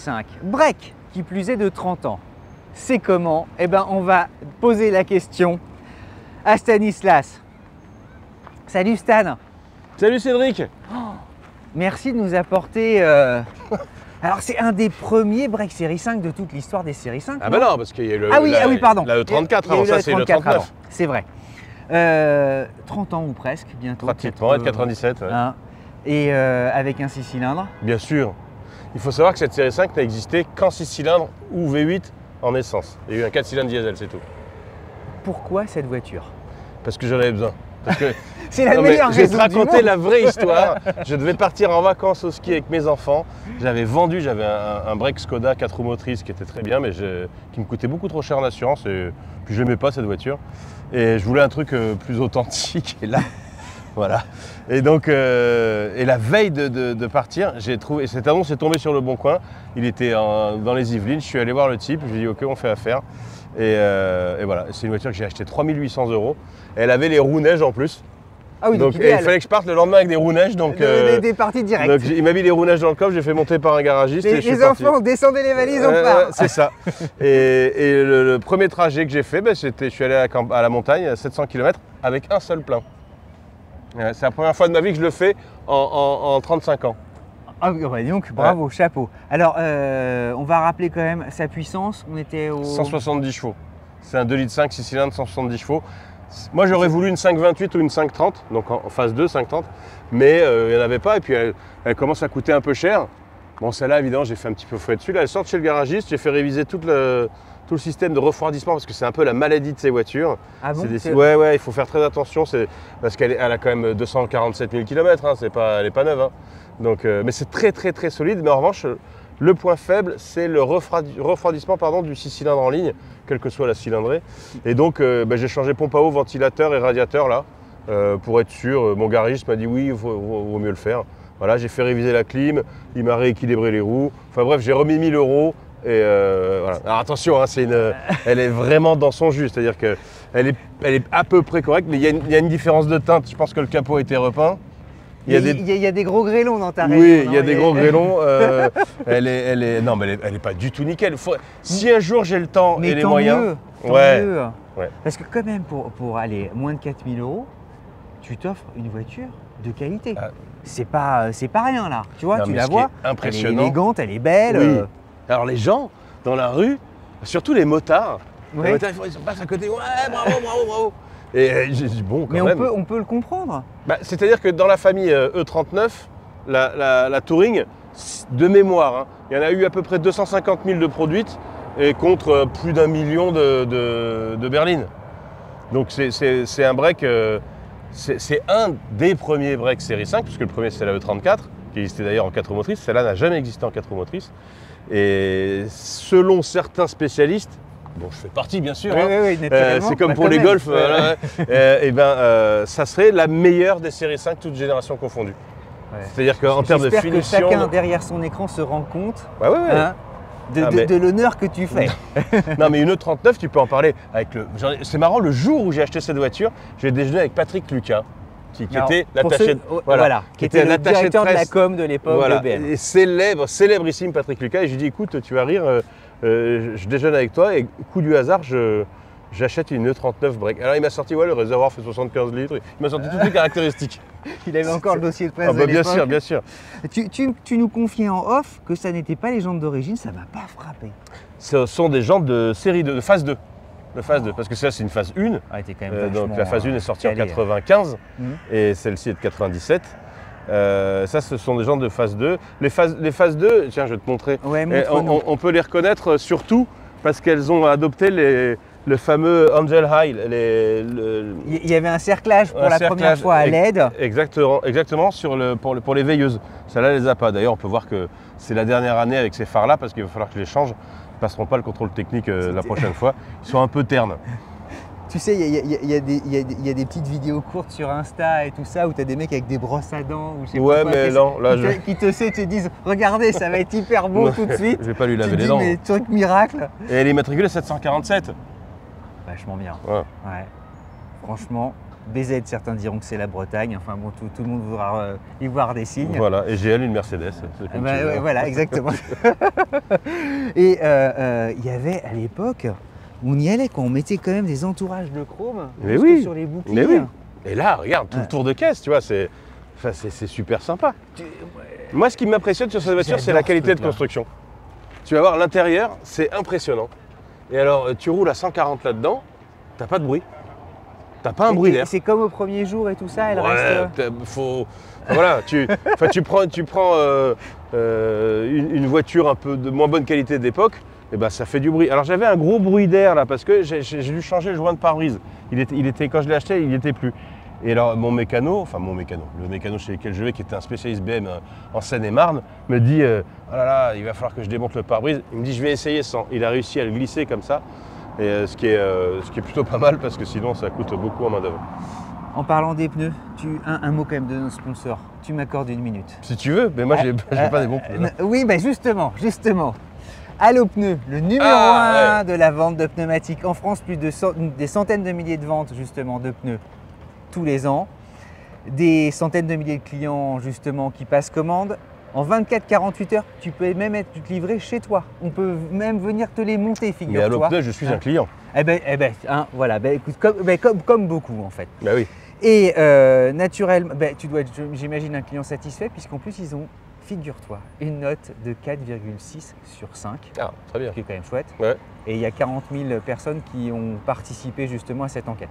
5, break, qui plus est de 30 ans. C'est comment? Eh ben, on va poser la question à Stanislas. Salut Stan. Salut Cédric. Merci de nous apporter... Alors, c'est un des premiers break série 5 de toute l'histoire des séries 5. Ah bah non, parce qu'il y a eu le, oui, pardon. la E34 avant ça, c'est le 39. C'est vrai. 30 ans ou presque, bientôt. Pratiquement, 97. Ouais. Hein, et avec un 6 cylindres. Bien sûr. Il faut savoir que cette série 5 n'a existé qu'en 6 cylindres ou V8 en essence. Il y a eu un 4 cylindres diesel, c'est tout. Pourquoi cette voiture? Parce que j'en avais besoin. C'est la meilleure raison. Je vais te raconter la vraie histoire. Je devais partir en vacances au ski avec mes enfants. J'avais un break Skoda 4 roues motrices qui était très bien, mais qui me coûtait beaucoup trop cher en assurance. Et puis je n'aimais pas cette voiture. Et je voulais un truc plus authentique. Et là, voilà. Et donc, et la veille de partir, j'ai trouvé. Cette annonce est tombée sur le bon coin. Il était dans les Yvelines. Je suis allé voir le type. Je lui ai dit OK, on fait affaire. Et voilà, c'est une voiture que j'ai achetée 3 800 €. Elle avait les roues neige en plus. Ah oui, donc il fallait que je parte le lendemain avec des roues neige. Donc, des parties directes. Donc il m'a mis les roues neige dans le coffre, j'ai fait monter par un garagiste. Les enfants, descendez les valises, on part. C'est ça. Et le premier trajet que j'ai fait, je suis allé à la montagne, à 700 km, avec un seul plein. C'est la première fois de ma vie que je le fais en 35 ans. Ah bah donc, bravo, chapeau. Alors, on va rappeler quand même sa puissance. On était au... 170 chevaux. C'est un 2,5 litres 6 cylindres, 170 chevaux. Moi, j'aurais voulu une 528 ou une 530, donc en phase 2, 530, mais il n'y en avait pas. Et puis, elle commence à coûter un peu cher. Bon, celle-là, évidemment, j'ai fait un petit peu fouet dessus. Là, elle sort de chez le garagiste. J'ai fait réviser tout le système de refroidissement parce que c'est un peu la maladie de ces voitures. Ah bon? Ouais, il faut faire très attention. Parce qu'elle a quand même 247 000 km. Hein, elle n'est pas neuve. Hein. Donc, mais c'est très, très, très solide. Mais en revanche, le point faible, c'est le refroidissement du 6 cylindres en ligne, quelle que soit la cylindrée. Et donc, j'ai changé pompe à eau, ventilateur et radiateur là, pour être sûr. Mon garagiste m'a dit oui, il vaut mieux le faire. Voilà, j'ai fait réviser la clim, il m'a rééquilibré les roues. Enfin bref, j'ai remis 1 000 €. Et voilà. Alors attention, hein, elle est vraiment dans son jus, c'est-à-dire qu'elle est à peu près correcte, mais il y a une différence de teinte. Je pense que le capot a été repeint. Il y a des gros grêlons dans ta réunion. Oui, il y a des gros grêlons. Elle est pas du tout nickel. Si un jour j'ai le temps et les moyens. Tant mieux. Ouais. Parce que quand même, pour aller moins de 4 000 €, tu t'offres une voiture de qualité. C'est pas rien là. Tu vois, tu la vois. Impressionnant. Elle est élégante, elle est belle. Oui. Alors les gens dans la rue, surtout les motards, ils passent à côté. Ouais, bravo. Et j'ai dit bon, quand même. Mais on peut le comprendre. C'est-à-dire que dans la famille E39, la Touring, de mémoire, hein, il y en a eu à peu près 250 000 de produites et contre plus d'1 million de berlines. Donc c'est un break, c'est un des premiers breaks série 5, puisque le premier c'est la E34, qui existait d'ailleurs en 4 roues motrices. Celle-là n'a jamais existé en 4 roues motrices. Et selon certains spécialistes, bon, je fais partie bien sûr, oui, c'est comme pour les Golf, ça serait la meilleure des séries 5, toutes générations confondues. Ouais. C'est-à-dire qu'en termes de finition... J'espère que chacun derrière son écran se rend compte de l'honneur que tu fais. Non mais une E39, tu peux en parler avec c'est marrant, le jour où j'ai acheté cette voiture, j'ai déjeuné avec Patrick Lucas, qui était l'attaché qui était le directeur de la com de l'époque de BM. Et célébrissime Patrick Lucas, et je lui dis écoute, tu vas rire, je déjeune avec toi et coup du hasard, j'achète une E39 break. Alors il m'a sorti, le réservoir fait 75 litres, il m'a sorti toutes les caractéristiques. Il avait encore le dossier de presse de bien l'époque. Bien sûr. Tu nous confiais en off que ça n'était pas les jantes d'origine, ça m'a pas frappé. Ce sont des jantes de série de phase 2. De phase 2, parce que ça c'est une phase 1. Donc la phase 1 est sortie en 95 et celle-ci est de 97. Ça, ce sont des jantes de phase 2. Les phases 2, tiens, je vais te montrer. Ouais, on peut les reconnaître surtout parce qu'elles ont adopté le fameux Angel High. Il y avait un cerclage pour la première fois à LED. Exactement pour les veilleuses. Celle-là, elle les a pas. D'ailleurs, on peut voir que c'est la dernière année avec ces phares-là parce qu'il va falloir que je les change. Ils ne passeront pas le contrôle technique la prochaine fois. Ils sont un peu ternes. Tu sais, il y a des petites vidéos courtes sur Insta et tout ça où tu as des mecs avec des brosses à dents. Ou je sais pas quoi, mais non, là qui te disent regardez, ça va être hyper beau tout de suite. Je vais pas lui laver les dents. Mais truc miracle. Et elle est immatriculée 747. Vachement bien. Ouais. Franchement. BZ, certains diront que c'est la Bretagne. Enfin bon, tout le monde voudra y voir des signes. Voilà, et GL, une Mercedes. Ouais, voilà, exactement. Et il y avait à l'époque, on y allait quand on mettait quand même des entourages de chrome sur les boucliers. Mais oui. Et là, regarde, tout le tour de caisse, tu vois, c'est super sympa. Moi, ce qui m'impressionne sur cette voiture, c'est la qualité de construction. Tu vas voir, l'intérieur, c'est impressionnant. Et alors, tu roules à 140 là-dedans, t'as pas de bruit. T'as pas un bruit d'air. C'est comme au premier jour et tout ça, elle reste... Voilà, tu prends une voiture un peu de moins bonne qualité d'époque, et ben ça fait du bruit. Alors j'avais un gros bruit d'air là parce que j'ai dû changer le joint de pare-brise. Il était, quand je l'ai acheté, il n'y était plus. Et alors le mécano chez lequel je vais, qui était un spécialiste BM en Seine-et-Marne, me dit oh là là, il va falloir que je démonte le pare-brise. Il me dit je vais essayer sans. Il a réussi à le glisser comme ça. Et ce qui est plutôt pas mal parce que sinon ça coûte beaucoup en main d'œuvre. En parlant des pneus, un mot quand même de nos sponsors. Tu m'accordes 1 minute. Si tu veux, mais moi j'ai pas des bons pneus. Oui, ben justement. Allo Pneus, le numéro 1 de la vente de pneumatiques en France, plus de des centaines de milliers de ventes justement de pneus tous les ans, des centaines de milliers de clients justement qui passent commande. En 24-48 heures, tu peux même être livré chez toi. On peut même venir te les monter, figure-toi. Mais Allo Pneus, je suis un client. Voilà, écoute, comme beaucoup en fait. Bah oui. Et naturellement, tu dois être, j'imagine, un client satisfait, puisqu'en plus, ils ont, figure-toi, une note de 4,6 sur 5. Ah, très bien. Ce qui est quand même chouette. Ouais. Et il y a 40 000 personnes qui ont participé justement à cette enquête.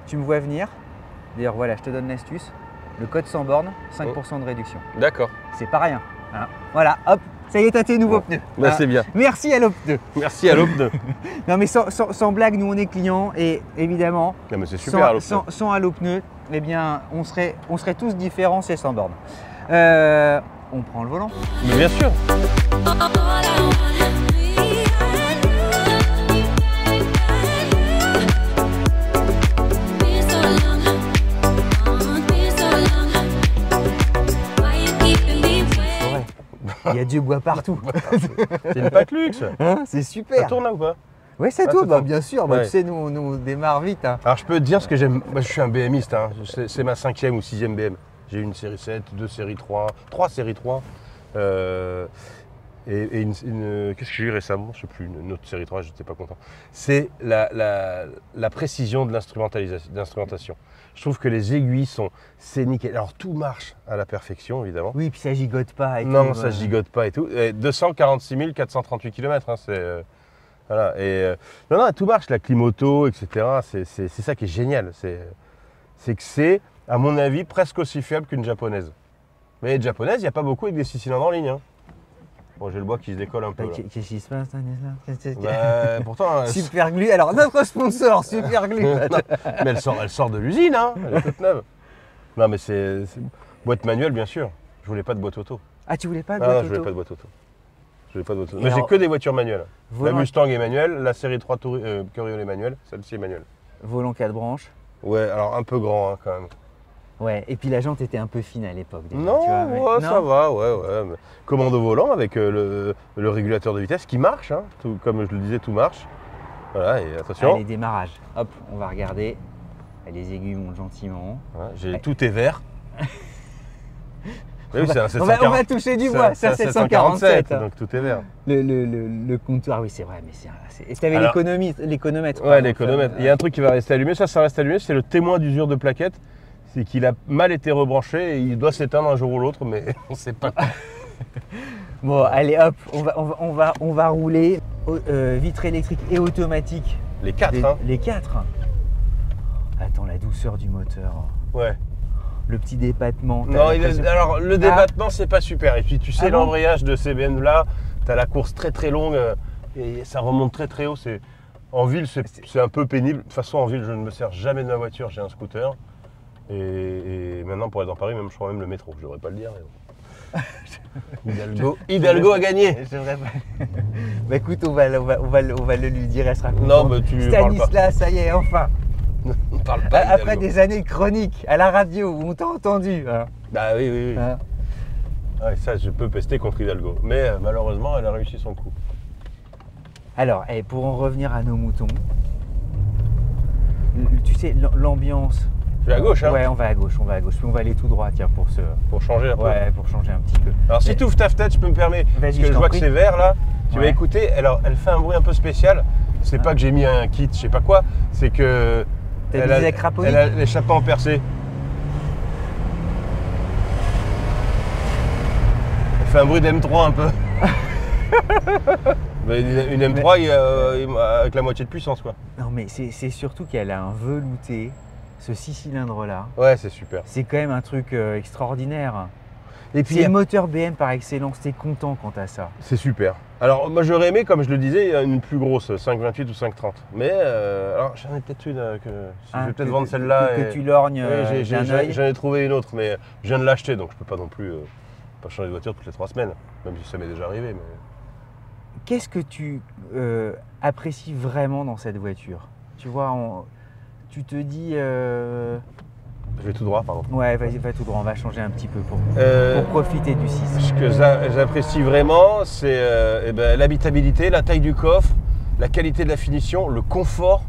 Tu me vois venir. D'ailleurs, voilà, je te donne l'astuce. Le code sans borne, 5% de réduction. D'accord. C'est pas rien. Hein. Voilà, hop, ça y est, t'as tes nouveaux pneus. Bah, c'est bien. Merci Allo Pneus. Merci Allo Pneus. Non mais sans blague, nous on est clients et évidemment, non, mais c'est super, Allo Pneus. Sans Allo Pneus, eh bien, on serait tous différents, c'est sans borne. On prend le volant. Mais bien sûr. Il y a du bois partout. C'est une Pack luxe. Hein, c'est super. Ça tourne là ou pas? Oui, ça tourne, bien sûr. Ouais. Tu sais, nous on démarre vite. Hein. Alors je peux te dire ce que j'aime. Moi, je suis un BMiste. Hein. C'est ma 5e ou 6e BM. J'ai une série 7, 2 séries 3, 3 séries 3. Et qu'est-ce que j'ai eu récemment? Je ne sais plus, une autre série 3, je n'étais pas content. C'est la précision de l'instrumentation. Je trouve que les aiguilles c'est nickel. Alors tout marche à la perfection, évidemment. Oui, puis ça gigote pas. Et non, tout, ça gigote pas et tout. Et 246 438 km, hein, c'est... voilà. Et non, tout marche, la clim auto, etc. C'est ça qui est génial. C'est que c'est, à mon avis, presque aussi fiable qu'une japonaise. Mais les japonaises, il n'y a pas beaucoup avec des 6 cylindres en ligne. Hein. Bon, j'ai le bois qui se décolle un peu. Qu'est-ce qui se passe, pourtant, Super Glue. Alors, notre sponsor, Super Glue. mais elle sort de l'usine, hein. Elle est toute neuve. Non, mais c'est boîte manuelle, bien sûr. Je voulais pas de boîte auto. Ah, tu voulais pas de boîte auto? Non, je voulais pas de boîte auto. Mais j'ai que des voitures manuelles. La Mustang est manuelle, la série 3 Cabriolet manuelle, celle-ci est manuelle. Volant 4 branches. Ouais, alors un peu grand hein, quand même. Ouais, et puis la jante était un peu fine à l'époque. Non, tu vois, ouais, ça va, ouais. Commande au volant avec le régulateur de vitesse qui marche, hein, tout, comme je le disais, tout marche. Voilà, et attention. Allez, démarrage. Hop, on va regarder. Les aiguilles montent gentiment. Ouais, tout est vert. Oui, on va toucher du bois, ça c'est 147. Donc tout est vert. Le comptoir, oui c'est vrai, mais et tu avais l'économètre. Ouais, l'économètre. Il y a un truc qui va rester allumé, ça reste allumé, c'est le témoin d'usure de plaquettes. C'est qu'il a mal été rebranché et il doit s'éteindre un jour ou l'autre, mais on ne sait pas. Bon, allez hop, on va rouler vitre électrique et automatique. Les 4, hein. Les 4. Attends, la douceur du moteur. Ouais. Le petit débattement. Non, alors le débattement, c'est pas super. Et puis tu sais, l'embrayage de ces BM là, tu as la course très très longue et ça remonte très très haut. En ville, c'est un peu pénible. De toute façon, en ville, je ne me sers jamais de ma voiture, j'ai un scooter. Et maintenant, pour être dans Paris, je crois même le métro. Je devrais pas le dire. Mais bon. Hidalgo a gagné. Bah écoute, on va le lui dire, elle sera contente. Non, mais tu parles pas. Stanislas, ça y est, enfin. On parle pas. Après des années chroniques à la radio où on t'a entendu. Hein. Bah oui. Hein. Ouais, ça, je peux pester contre Hidalgo. Mais malheureusement, elle a réussi son coup. Alors, pour en revenir à nos moutons, tu sais, l'ambiance Je vais à gauche, hein. Ouais, on va à gauche, Puis on va aller tout droit, tiens, Pour changer un peu. Ouais, pour changer un petit peu. Alors si tu ouvres ta fenêtre, je peux me permettre, parce que je vois que c'est vert là, tu vas écouter, alors elle fait un bruit un peu spécial. C'est pas que j'ai mis un kit, je sais pas quoi, c'est que elle a l'échappement percé. Elle fait un bruit d'M3 un peu. Mais une M3 avec la moitié de puissance, quoi. Non mais c'est surtout qu'elle a un velouté, ce 6 cylindres là. Ouais, c'est super. C'est quand même un truc extraordinaire. Et puis c'est le moteur BM par excellence, t'es content quant à ça. C'est super. Alors moi j'aurais aimé, comme je le disais, une plus grosse, 528 ou 530. Mais alors j'en ai peut-être une je vais peut-être vendre celle-là. Que tu lorgnes d'un œil. J'en ai trouvé une autre, mais je viens de l'acheter, donc je peux pas non plus pas changer de voiture toutes les 3 semaines, même si ça m'est déjà arrivé. Mais... Qu'est-ce que tu apprécies vraiment dans cette voiture? Tu vois, tu te dis... Je vais tout droit, pardon. Ouais, vas-y, va tout droit, on va changer un petit peu pour profiter du 6. Ce que j'apprécie vraiment, c'est l'habitabilité, la taille du coffre, la qualité de la finition, le confort,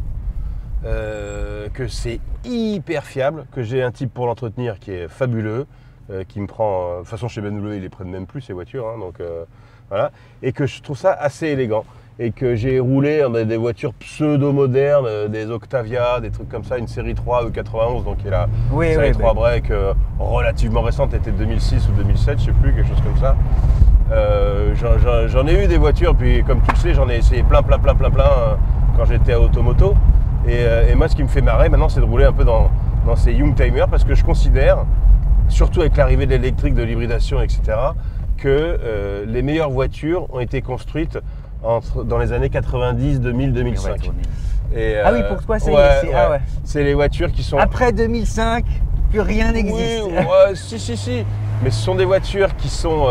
que c'est hyper fiable, que j'ai un type pour l'entretenir qui est fabuleux, qui me prend... de toute façon, chez BMW, ils les prennent même plus, ces voitures, hein, donc voilà. Et que je trouve ça assez élégant. Et que j'ai roulé des voitures pseudo-modernes, des Octavia, des trucs comme ça, une série 3 E91, donc qui est la série 3 break relativement récente, était de 2006 ou 2007, je sais plus, quelque chose comme ça. J'en ai eu des voitures, puis comme tu le sais, j'en ai essayé plein quand j'étais à Automoto. Et moi, ce qui me fait marrer maintenant, c'est de rouler un peu dans ces Youngtimer, parce que je considère, surtout avec l'arrivée de l'électrique, de l'hybridation, etc., que les meilleures voitures ont été construites dans les années 90, 2000, 2005. Ah oui, pour toi, c'est les voitures qui sont... Après 2005, plus rien n'existe. Oui, si. Mais ce sont des voitures qui sont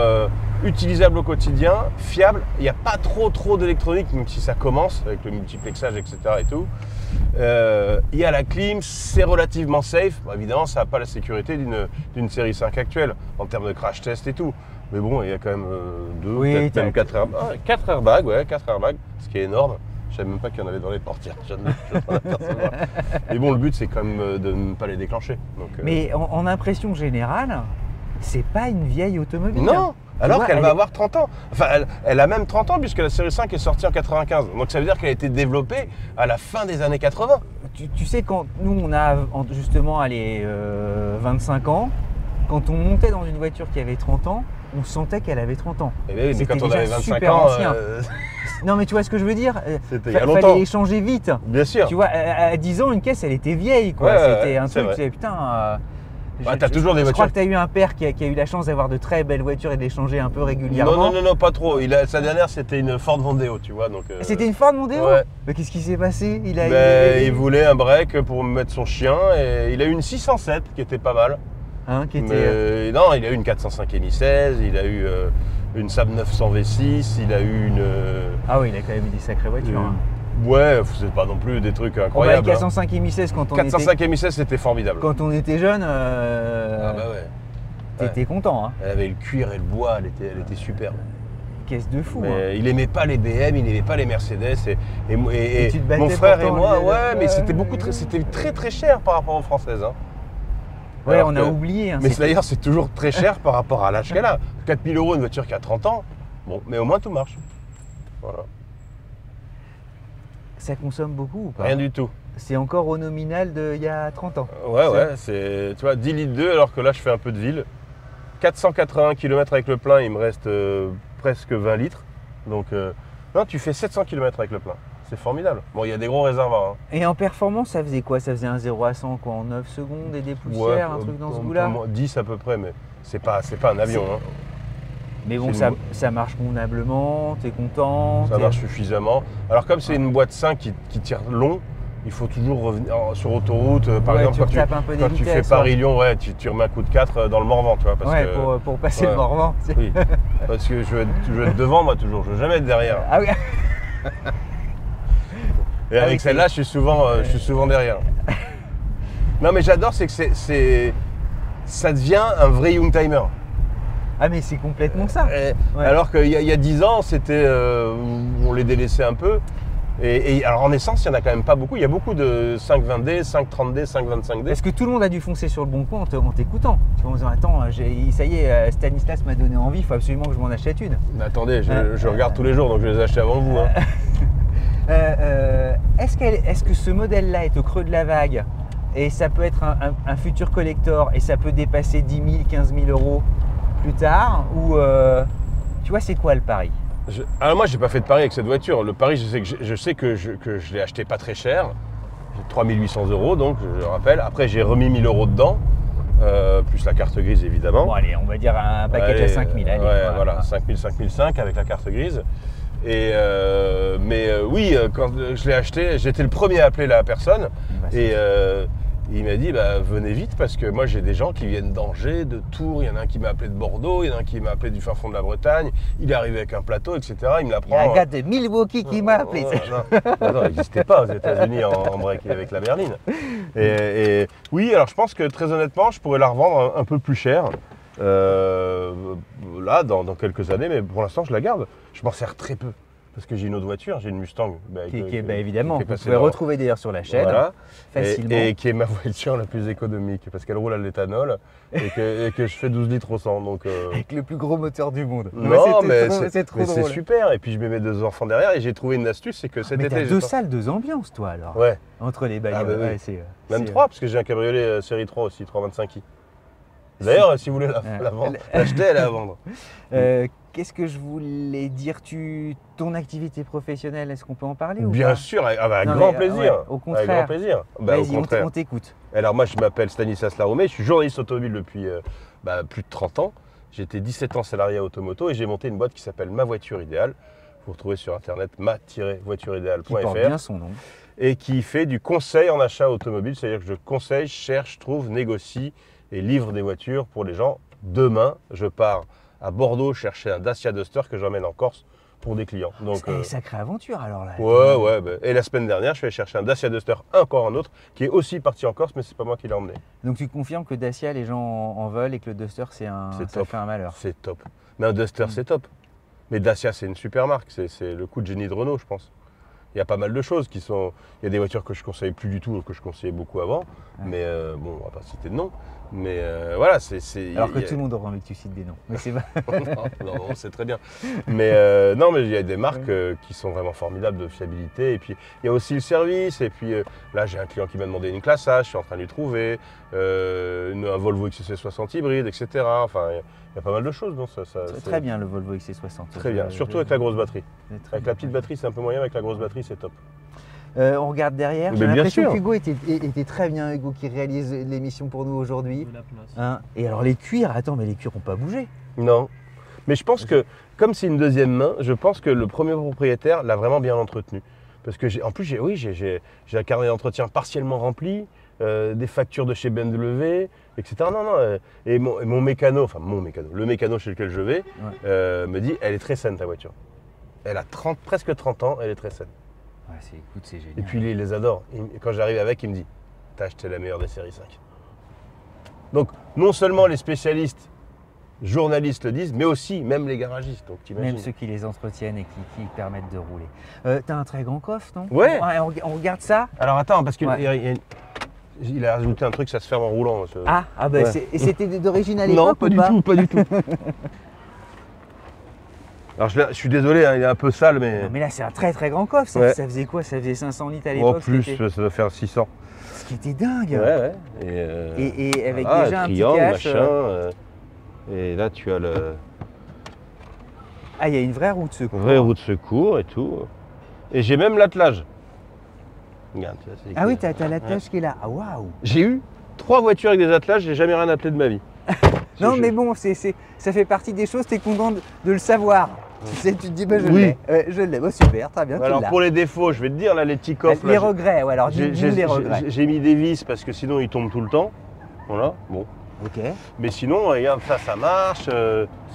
utilisables au quotidien, fiables. Il n'y a pas trop d'électronique, même si ça commence avec le multiplexage, etc. et tout. Il y a la clim, c'est relativement safe. Bon, évidemment, ça n'a pas la sécurité d'une série 5 actuelle, en termes de crash test et tout. Mais bon, il y a quand même 4 airbags. 4 airbags, ce qui est énorme. Je ne savais même pas qu'il y en avait dans les portières. Je viens de m'apercevoir. Mais bon, le but, c'est quand même de ne pas les déclencher. Donc, mais en impression générale, c'est pas une vieille automobile. Non, alors qu'elle va avoir 30 ans. Enfin, elle a même 30 ans, puisque la série 5 est sortie en 95. Donc ça veut dire qu'elle a été développée à la fin des années 80. Tu sais, quand nous, on a justement 25 ans, quand on montait dans une voiture qui avait 30 ans, on sentait qu'elle avait 30 ans. Eh oui, mais quand on avait 25 super ans, ancien. Non mais tu vois ce que je veux dire. C'était il y a longtemps. Fallait échanger vite. Bien sûr. Tu vois, à 10 ans, une caisse, elle était vieille, quoi. C'était un truc, tu sais, putain... t'as toujours des voitures. Je crois que tu as eu un père qui a eu la chance d'avoir de très belles voitures et de les changer un peu régulièrement. Non, pas trop. Sa dernière, c'était une Ford Mondeo, tu vois. C'était une Ford Mondeo? Ouais. Mais qu'est-ce qui s'est passé? Il voulait un break pour mettre son chien et il a eu une 607 qui était pas mal. Non, il a eu une 405 MI16, il a eu une Saab 900 V6, il a eu une... Ah oui, il a quand même eu des sacrées voitures. Ouais, c'est pas non plus des trucs incroyables. Une 405 MI16 quand on 405 MI16, c'était formidable. Quand on était jeune, ah bah ouais. T'étais content. Hein. Elle avait le cuir et le bois, elle était superbe. Caisse de fou. Mais il aimait pas les BM, il aimait pas les Mercedes. Et mon frère et moi, mais c'était très très cher par rapport aux Françaises. Hein. Ouais, on a oublié. Hein, mais d'ailleurs, c'est toujours très cher par rapport à l'âge qu'elle a. 4 000 € une voiture qui a 30 ans, bon, mais au moins tout marche. Voilà. Ça consomme beaucoup ou pas? Rien du tout. C'est encore au nominal d'il y a 30 ans. Ouais, c'est, tu vois, 10 litres d'eau alors que là, je fais un peu de ville. 480 km avec le plein, il me reste presque 20 litres. Donc, non, tu fais 700 km avec le plein. C'est formidable. Bon, il y a des gros réservoirs. Hein. Et en performance, ça faisait quoi? Ça faisait un 0 à 100 en 9 secondes et des poussières, un truc dans ce goût-là? 10 à peu près, mais c'est pas un avion. Hein. Mais bon, ça marche convenablement, t'es content? Ça marche suffisamment. Alors comme c'est une boîte 5 qui tire long, il faut toujours revenir sur autoroute. Par exemple, quand tu fais Paris-Lyon, tu remets un coup de 4 dans le Morvan. Tu vois, pour passer le Morvan. Oui, parce que je veux être devant, moi, toujours. Je veux jamais être derrière. Ah oui. Et avec celle-là, je suis souvent derrière. Non, mais j'adore, c'est que ça devient un vrai Youngtimer. Ah, mais c'est complètement ça. Alors qu'il y a 10 ans, on les délaissait un peu. Et alors en essence, il n'y en a quand même pas beaucoup. Il y a beaucoup de 520D, 530D, 525D. Parce que tout le monde a dû foncer sur le bon coin en t'écoutant. Tu vois, en disant attends, ça y est, Stanislas m'a donné envie, il faut absolument que je m'en achète une. Mais attendez, je regarde tous les jours, donc je vais les acheter avant vous. Hein. Est-ce que ce modèle-là est au creux de la vague et ça peut être un futur collector et ça peut dépasser 10 000, 15 000 euros plus tard ou tu vois, c'est quoi le pari? Alors moi, j'ai pas fait de pari avec cette voiture. Le pari, je sais que je l'ai acheté pas très cher. 3 800 euros, donc je rappelle. Après, j'ai remis 1000 euros dedans, plus la carte grise évidemment. Bon allez, on va dire un package à 5000. Allez, voilà, 5000, 5005 avec la carte grise. Et oui, quand je l'ai acheté, j'étais le premier à appeler la personne. Et il m'a dit, venez vite parce que moi j'ai des gens qui viennent d'Angers, de Tours, il y en a un qui m'a appelé de Bordeaux, il y en a un qui m'a appelé du fin fond de la Bretagne, il est arrivé avec un plateau, etc. Il me l'apprend. Il y a un gars de Milwaukee qui m'a appelé. Non, il n'existait pas aux États-Unis en break avec la berline. Et oui, alors je pense que très honnêtement, je pourrais la revendre un peu plus cher. Là, dans quelques années, mais pour l'instant, je la garde. Je m'en sers très peu. Parce que j'ai une autre voiture, j'ai une Mustang. Évidemment, vous pouvez retrouver d'ailleurs sur la chaîne, voilà, facilement. Et qui est ma voiture la plus économique, parce qu'elle roule à l'éthanol et que je fais 12 litres au 100. Donc, avec le plus gros moteur du monde. Non, mais c'est super. Et puis je mets mes 2 enfants derrière et j'ai trouvé une astuce, c'est que cet été… Mais t'as 2 salles, 2 ambiances, toi, alors. Ouais. Entre les bagnoles. Oui. Même 3, parce que j'ai un cabriolet série 3 aussi, 325i. D'ailleurs, si vous voulez la vendre, l'acheter, elle est à vendre. Qu'est-ce que je voulais dire? Ton activité professionnelle, est-ce qu'on peut en parler ou Bien pas? sûr, avec grand plaisir. Au contraire. Avec grand plaisir. Vas-y, on t'écoute. Alors moi, je m'appelle Stanislas Laromé, je suis journaliste automobile depuis plus de 30 ans. J'ai été 17 ans salarié à Automoto et j'ai monté une boîte qui s'appelle Ma Voiture Idéale. Vous retrouvez sur internet ma-voitureideale.fr. Qui porte bien son nom. Et qui fait du conseil en achat automobile, c'est-à-dire que je conseille, cherche, trouve, négocie et livre des voitures pour les gens. Demain, je pars à Bordeaux chercher un Dacia Duster que j'emmène en Corse pour des clients. Donc, sacrée aventure alors là. Ouais. Et la semaine dernière, je suis allé chercher un Dacia Duster, encore un autre, qui est aussi parti en Corse, mais c'est pas moi qui l'ai emmené. Donc tu confirmes que Dacia, les gens en veulent et que le Duster, ça fait un malheur. C'est top. Mais un Duster, c'est top. Mais Dacia, c'est une super marque. C'est le coup de génie de Renault, je pense. Il y a pas mal de choses qui sont… Il y a des voitures que je ne conseille plus du tout, que je conseillais beaucoup avant. Ouais. Mais bon, on va pas citer de nom. Mais voilà, c'est… Alors que tout le monde aura envie que tu cites des noms. Mais c'est pas… non, c'est très bien. Mais non, mais il y a des marques qui sont vraiment formidables de fiabilité. Et puis, il y a aussi le service. Et puis là, j'ai un client qui m'a demandé une classe A, je suis en train de lui trouver. Un Volvo XC60 hybride, etc. Enfin, il y a pas mal de choses. C'est très bien le Volvo XC60. Très bien, surtout avec la grosse batterie. Avec la petite batterie, c'est un peu moyen. Avec la grosse batterie, c'est top. On regarde derrière. J'ai l'impression qu'Hugo était très bien, Hugo qui réalise l'émission pour nous aujourd'hui. Et alors les cuirs, attends, mais les cuirs n'ont pas bougé. Non, mais je pense que comme c'est une deuxième main, je pense que le premier propriétaire l'a vraiment bien entretenu. Parce que en plus, j'ai un carnet d'entretien partiellement rempli, des factures de chez BMW, etc. Et mon mécano, le mécano chez lequel je vais, me dit, elle est très saine ta voiture. Elle a presque 30 ans, elle est très saine. Ouais, écoute, c'est génial. Et puis il les adore. Quand j'arrive avec, il me dit, t'as acheté la meilleure des séries 5. Donc non seulement les spécialistes, journalistes le disent, mais aussi même les garagistes. Donc, même ceux qui les entretiennent et qui permettent de rouler. T'as un très grand coffre, non? Ouais. On regarde ça. Alors attends, parce qu'il il a rajouté un truc, ça se ferme en roulant. Et c'était d'origine à l'époque? Non, pas du tout. Alors je suis désolé, hein, il est un peu sale, mais… Non, mais là c'est un très très grand coffre, ça faisait quoi? Ça faisait 500 litres à l'époque? Plus, ça doit faire 600. Ce qui était dingue. Ouais. Et avec déjà un petit cache… Et là tu as le… Ah, il y a une vraie roue de secours. Vraie roue de secours et tout. Et j'ai même l'attelage. Regarde, ah oui, t'as l'attelage qui est là. Ah waouh! J'ai eu 3 voitures avec des attelages, j'ai jamais rien attelé de ma vie. Non, mais bon, ça fait partie des choses, t'es content de le savoir. Tu sais, tu te dis, je l'ai. Bon, super, très bien. Alors pour les défauts, je vais te dire, là, les petits coffres. Les regrets, alors dis-nous les regrets. J'ai mis des vis parce que sinon ils tombent tout le temps. Voilà, bon. Ok. Mais sinon, regarde, ça marche.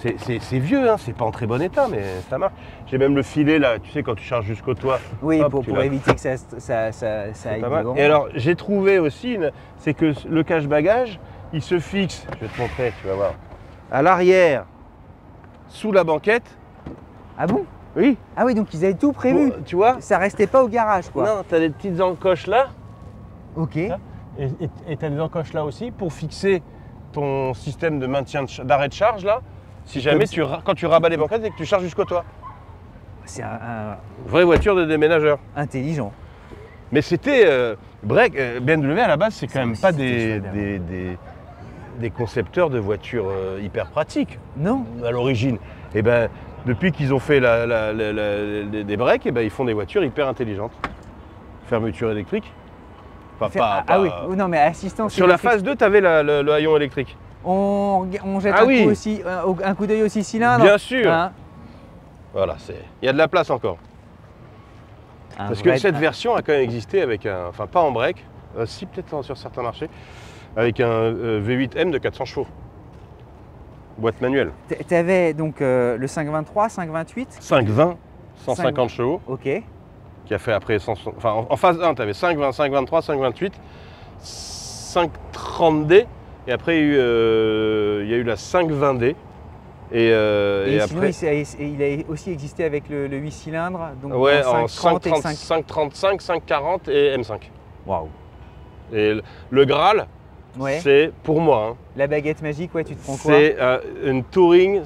C'est vieux, hein, c'est pas en très bon état, mais ça marche. J'ai même le filet là, tu sais, quand tu charges jusqu'au toit. Oui, pour éviter que ça aille devant. Et alors, j'ai trouvé aussi, c'est que le cache-bagage, il se fixe, je vais te montrer, tu vas voir, à l'arrière, sous la banquette. Ah bon? Oui. Ah oui, donc ils avaient tout prévu. Tu vois? Ça restait pas au garage, quoi. Non, tu as des petites encoches là. Ok. Et tu as des encoches là aussi pour fixer ton système de maintien d'arrêt de charge là. Si jamais quand tu rabats les banquettes et que tu charges jusqu'au toit. C'est un Vraie voiture de déménageur. intelligent. Mais c'était BMW à la base, c'est quand même pas des concepteurs de voitures hyper pratiques. Non. À l'origine. Et ben depuis qu'ils ont fait des breaks, et ben ils font des voitures hyper intelligentes. Fermeture électrique. Oui, non mais assistance. Sur la phase 2, tu avais le haillon électrique. On jette un coup d'œil aussi cylindre. Bien sûr. Hein. Voilà, il y a de la place encore. Parce que cette version a quand même existé avec enfin pas en break, si peut-être sur certains marchés, avec un V8M de 400 chevaux. Boîte manuelle. Tu avais donc le 523, 528 520, 150 chevaux. Ok. Qui a fait après, en phase 1, tu avais 520, 523, 528, 530D, et après il y a eu la 520D. Et sinon, après, il a aussi existé avec le 8 cylindres, donc ouais, en 530 535, 540 et M5. Waouh. Et le Graal, c'est pour moi. Hein, la baguette magique, ouais, tu te prends quoi? C'est une Touring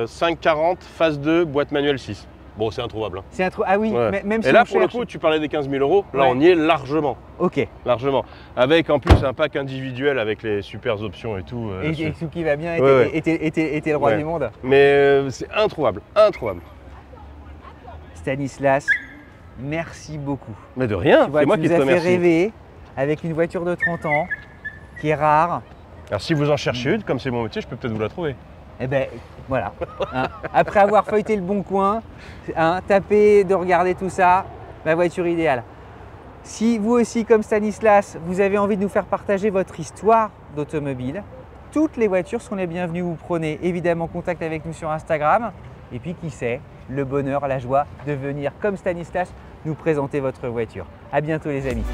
540 phase 2, boîte manuelle 6. Bon, c'est introuvable. Hein. C'est ah oui, ouais. Même si et là, on pour cherche... le coup, tu parlais des 15 000 €. Là, on y est largement. Ok. Largement. Avec en plus un pack individuel avec les super options et tout. Et tout qui va bien, était le roi du monde. Mais c'est introuvable. Introuvable. Stanislas, merci beaucoup. Mais de rien, c'est moi qui te remercie. Tu nous as fait rêver avec une voiture de 30 ans qui est rare. Alors si vous en cherchez une, comme c'est mon métier, je peux peut-être vous la trouver. Eh ben voilà. Hein. Après avoir feuilleté le bon coin, tapé, de regarder tout ça, la voiture idéale. Si vous aussi, comme Stanislas, vous avez envie de nous faire partager votre histoire d'automobile, toutes les voitures sont les bienvenues. Vous prenez évidemment contact avec nous sur Instagram. Et puis qui sait, le bonheur, la joie de venir comme Stanislas nous présenter votre voiture. À bientôt les amis.